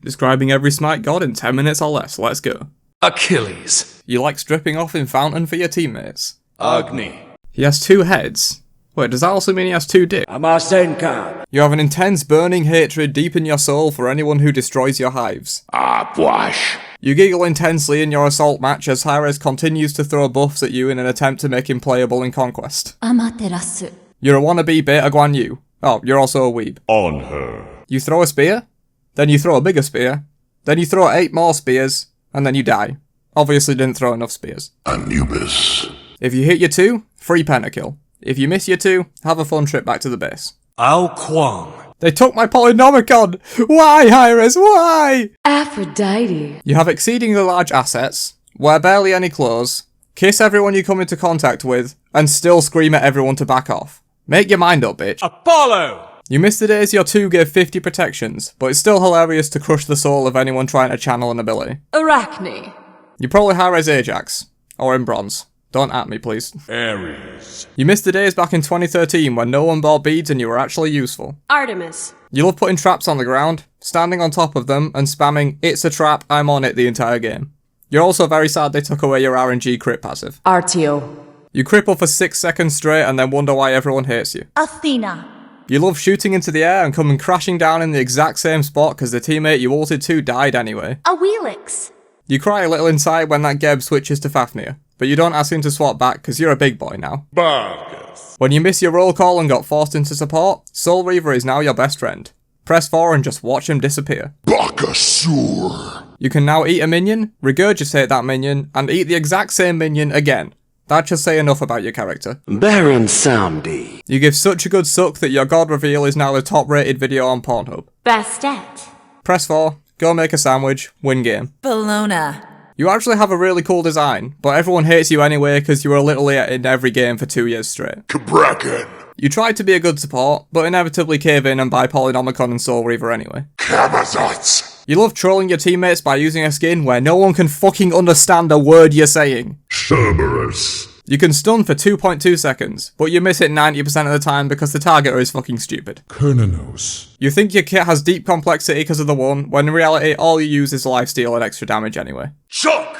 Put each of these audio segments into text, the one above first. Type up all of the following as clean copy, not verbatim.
Describing every Smite god in 10 minutes or less, let's go. Achilles. You like stripping off in Fountain for your teammates. Agni. He has 2 heads. Wait, does that also mean he has 2 dicks? Amasenka. You have an intense burning hatred deep in your soul for anyone who destroys your hives. Abwash. You giggle intensely in your assault match as Hyres continues to throw buffs at you in an attempt to make him playable in Conquest. Amaterasu. You're a wannabe Beta Guan Yu. Oh, you're also a weeb. On her. You throw a spear, then you throw a bigger spear, then you throw 8 more spears, and then you die. Obviously didn't throw enough spears. Anubis. If you hit your 2, free pentakill. If you miss your 2, have a fun trip back to the base. Ao Kwang. They took my Polynomicon! Why, Hyres, why? Aphrodite. You have exceedingly large assets, wear barely any clothes, kiss everyone you come into contact with, and still scream at everyone to back off. Make your mind up, bitch. Apollo. You miss the days your 2 gave 50 protections, but it's still hilarious to crush the soul of anyone trying to channel an ability. Arachne. You probably Hyres Ajax, or in bronze. Don't at me, please. Ares. You missed the days back in 2013 when no one bought beads and you were actually useful. Artemis. You love putting traps on the ground, standing on top of them, and spamming "it's a trap, I'm on it" the entire game. You're also very sad they took away your RNG crit passive. Artio. You cripple for 6 seconds straight and then wonder why everyone hates you. Athena. You love shooting into the air and coming crashing down in the exact same spot because the teammate you ulted to died anyway. Awelix. You cry a little inside when that Geb switches to Fafnir, but you don't ask him to swap back because you're a big boy now. Bargus. When you miss your roll call and got forced into support, Soul Reaver is now your best friend. Press 4 and just watch him disappear. Bakasur. You can now eat a minion, regurgitate that minion, and eat the exact same minion again. That should say enough about your character. Baron Soundy. You give such a good suck that your god reveal is now the top rated video on Pornhub. Bastet. Press 4, go make a sandwich, win game. Bologna. You actually have a really cool design, but everyone hates you anyway because you were literally in every game for 2 years straight. Cabrakan. You tried to be a good support, but inevitably cave in and buy Polynomicon and Soul Reaver anyway. Camazotz. You love trolling your teammates by using a skin where no one can fucking understand a word you're saying. Cerberus. You can stun for 2.2 seconds, but you miss it 90% of the time because the targeter is fucking stupid. Cronos. You think your kit has deep complexity because of the 1, when in reality all you use is lifesteal and extra damage anyway. Shock.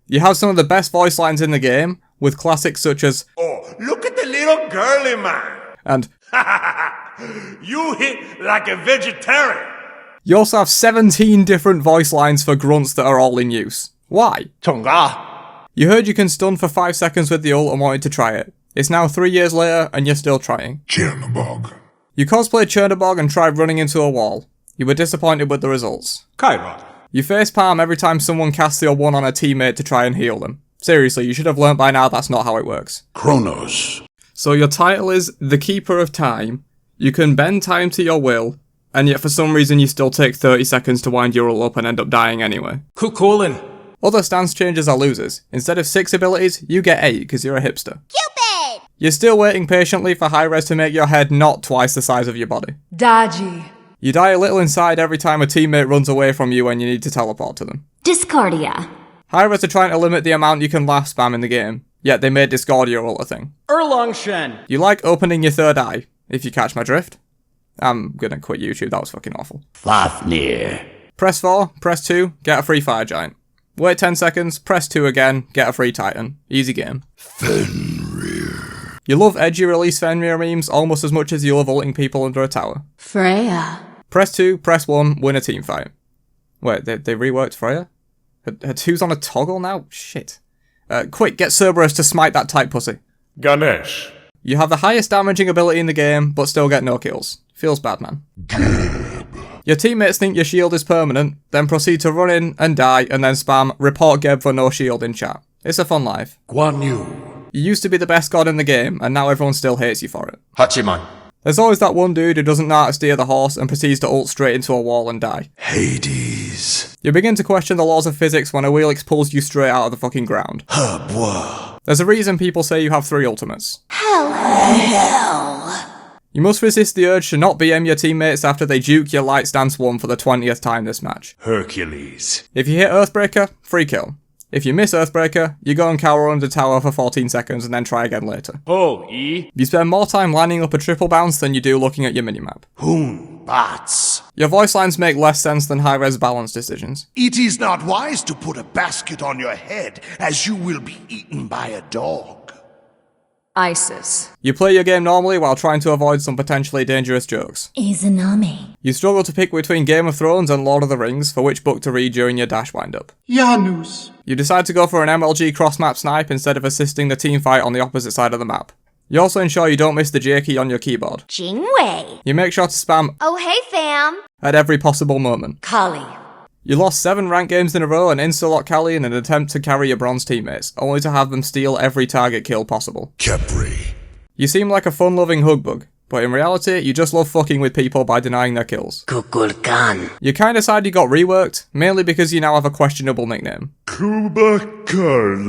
You have some of the best voice lines in the game, with classics such as Oh, look at the little girly man. and You hit like a vegetarian. you also have 17 different voice lines for grunts that are all in use. Why? Tonga. You heard you can stun for 5 seconds with the ult and wanted to try it. It's now 3 years later and you're still trying. Chernobog. You cosplayed Chernobog and tried running into a wall. You were disappointed with the results. Chiron. You facepalm every time someone casts your 1 on a teammate to try and heal them. Seriously, you should have learnt by now that's not how it works. Cronos. So your title is The Keeper of Time. You can bend time to your will, and yet for some reason you still take 30 seconds to wind your ult up and end up dying anyway. Cuchulainn. Other stance changes are losers. Instead of 6 abilities, you get 8 because you're a hipster. Cupid. You're still waiting patiently for high res to make your head not twice the size of your body. Daji. You die a little inside every time a teammate runs away from you when you need to teleport to them. Discardia. High res are trying to limit the amount you can laugh spam in the game, yet they made Discordia ult a thing. Erlongshen. You like opening your third eye, if you catch my drift. I'm gonna quit YouTube, that was fucking awful. Fafnir. Press 4, press 2, get a free fire giant. Wait 10 seconds, press 2 again, get a free titan. Easy game. Fenrir. You love edgy release Fenrir memes almost as much as you love ulting people under a tower. Freya. Press 2, press 1, win a team fight. Wait, they reworked Freya? Her 2's on a toggle now? Shit. Quick, get Cerberus to smite that tight pussy. Ganesh. You have the highest damaging ability in the game, but still get no kills. Feels bad, man. Your teammates think your shield is permanent, then proceed to run in and die, and then spam report Geb for no shield in chat. It's a fun life. Guan Yu. You used to be the best god in the game, and now everyone still hates you for it. Hachiman. There's always that one dude who doesn't know how to steer the horse and proceeds to ult straight into a wall and die. Hades. You begin to question the laws of physics when a Wheelix pulls you straight out of the fucking ground. Bois. There's a reason people say you have 3 ultimates. Hell. You must resist the urge to not BM your teammates after they juke your light stance 1 for the 20th time this match. Hercules. If you hit Earthbreaker, free kill. If you miss Earthbreaker, you go and cower under the tower for 14 seconds and then try again later. You spend more time lining up a triple bounce than you do looking at your minimap. Bats. Your voice lines make less sense than high-res balance decisions. It is not wise to put a basket on your head, as you will be eaten by a dog. Isis. You play your game normally while trying to avoid some potentially dangerous jokes. Izanami. You struggle to pick between Game of Thrones and Lord of the Rings for which book to read during your dash windup. Janus. You decide to go for an MLG cross-map snipe instead of assisting the team fight on the opposite side of the map. You also ensure you don't miss the J key on your keyboard. Jingwei. You make sure to spam Oh hey fam. at every possible moment. Kali. You lost 7 ranked games in a row and insta-lock Kali in an attempt to carry your bronze teammates, only to have them steal every target kill possible. Capri. You seem like a fun-loving hugbug, but in reality, you just love fucking with people by denying their kills. Kukulkan. You're kinda sad you got reworked, mainly because you now have a questionable nickname. Cabrakan.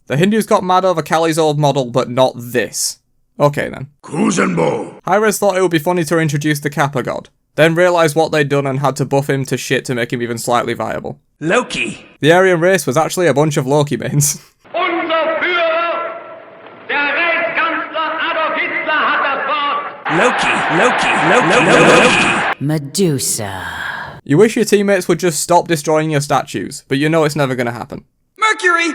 The Hindus got mad over Kali's old model, but not this. Okay then. Kuzenbo. Hi-Rez thought it would be funny to introduce the Kappa god, then realised what they'd done and had to buff him to shit to make him even slightly viable. Loki. The Aryan race was actually a bunch of Loki mains. Unser Führer, der Reichskanzler Adolf Hitler hat das Wort. Loki. Medusa. You wish your teammates would just stop destroying your statues, but you know it's never gonna happen. Mercury.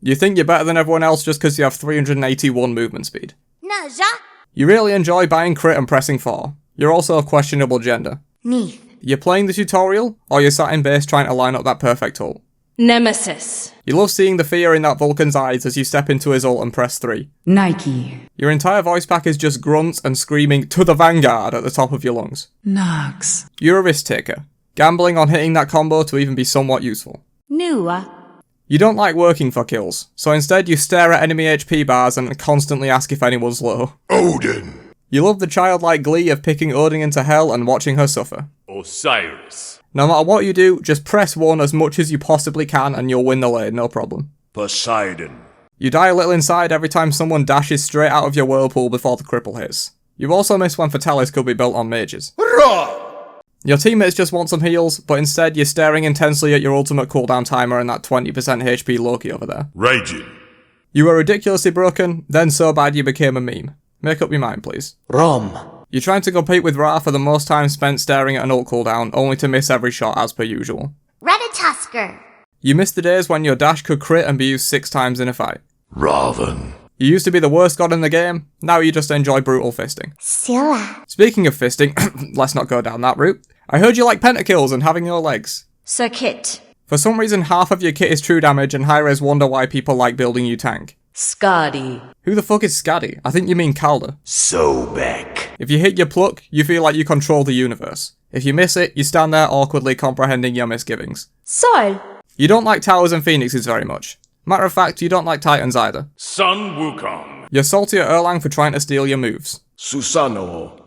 You think you're better than everyone else just because you have 381 movement speed. Naja. You really enjoy buying crit and pressing 4. You're also of questionable gender. Neith. You're playing the tutorial, or you're sat in base trying to line up that perfect ult. Nemesis. You love seeing the fear in that Vulcan's eyes as you step into his ult and press 3. Nike. Your entire voice pack is just grunts and screaming "to the vanguard" at the top of your lungs. Nox. You're a risk taker, gambling on hitting that combo to even be somewhat useful. Nuala. You don't like working for kills, so instead you stare at enemy HP bars and constantly ask if anyone's low. Odin. You love the childlike glee of picking Odin into hell and watching her suffer. Osiris. No matter what you do, just press 1 as much as you possibly can and you'll win the lane, no problem. Poseidon. You die a little inside every time someone dashes straight out of your whirlpool before the cripple hits. You also miss when Fatalis could be built on mages. Your teammates just want some heals, but instead you're staring intensely at your ultimate cooldown timer and that 20% HP Loki over there. Raging. You were ridiculously broken, then so bad you became a meme. Make up your mind, please. Rom. You're trying to compete with Ra for the most time spent staring at an ult cooldown, only to miss every shot as per usual. Ratatusker. You miss the days when your dash could crit and be used 6 times in a fight. Raven. You used to be the worst god in the game, now you just enjoy brutal fisting. Scylla. Speaking of fisting, let's not go down that route. I heard you like pentakills and having no legs. Circuit. For some reason half of your kit is true damage and Hi-Rez wonder why people like building you tank. Skadi. Who the fuck is Skadi? I think you mean Calder. Sobek. If you hit your pluck, you feel like you control the universe. If you miss it, you stand there awkwardly comprehending your misgivings. Sol. You don't like towers and phoenixes very much. Matter of fact, you don't like titans either. Sun Wukong. You're salty at Erlang for trying to steal your moves. Susanoo.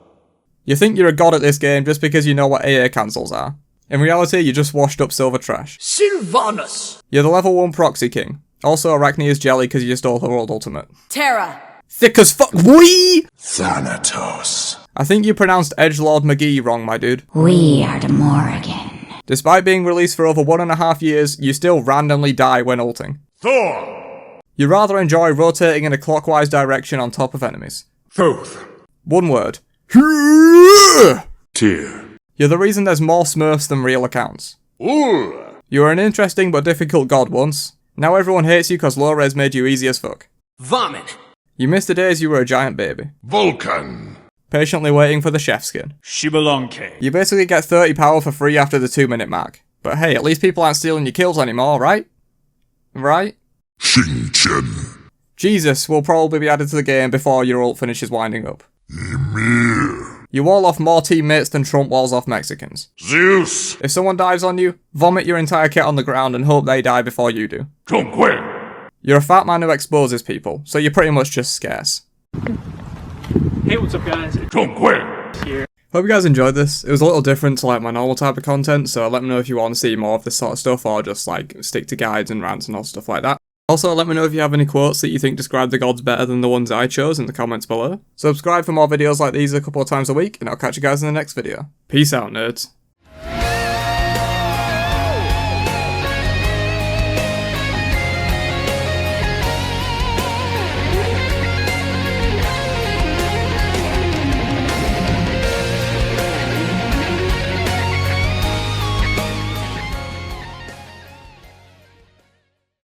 You think you're a god at this game just because you know what AA cancels are. In reality, you're just washed up silver trash. Sylvanas. You're the level 1 proxy king. Also Arachne is jelly because you stole her old ultimate. Terra. Thick as fuck, wee! Thanatos. I think you pronounced Edgelord McGee wrong, my dude. We are the Morrigan. Despite being released for over 1.5 years, you still randomly die when ulting. Thor. You rather enjoy rotating in a clockwise direction on top of enemies. Thoth. One word. Tyr. You're the reason there's more Smurfs than real accounts. Ur. You were an interesting but difficult god once. Now everyone hates you cause low-res made you easy as fuck. Vomit. You missed the days you were a giant baby. Vulcan. Patiently waiting for the chef skin. Shibalonke. You basically get 30 power for free after the 2-minute mark. But hey, at least people aren't stealing your kills anymore, right? Right? Shin-Chen. Jesus will probably be added to the game before your ult finishes winding up. Ymir. You wall off more teammates than Trump walls off Mexicans. Zeus. If someone dives on you, vomit your entire kit on the ground and hope they die before you do. Tonquin. You're a fat man who exposes people, so you're pretty much just scarce. Hey, what's up, guys? Tonquin. Here. Hope you guys enjoyed this. It was a little different to like my normal type of content, so let me know if you want to see more of this sort of stuff or just like stick to guides and rants and all stuff like that. Also, let me know if you have any quotes that you think describe the gods better than the ones I chose in the comments below. Subscribe for more videos like these a couple of times a week, and I'll catch you guys in the next video. Peace out, nerds.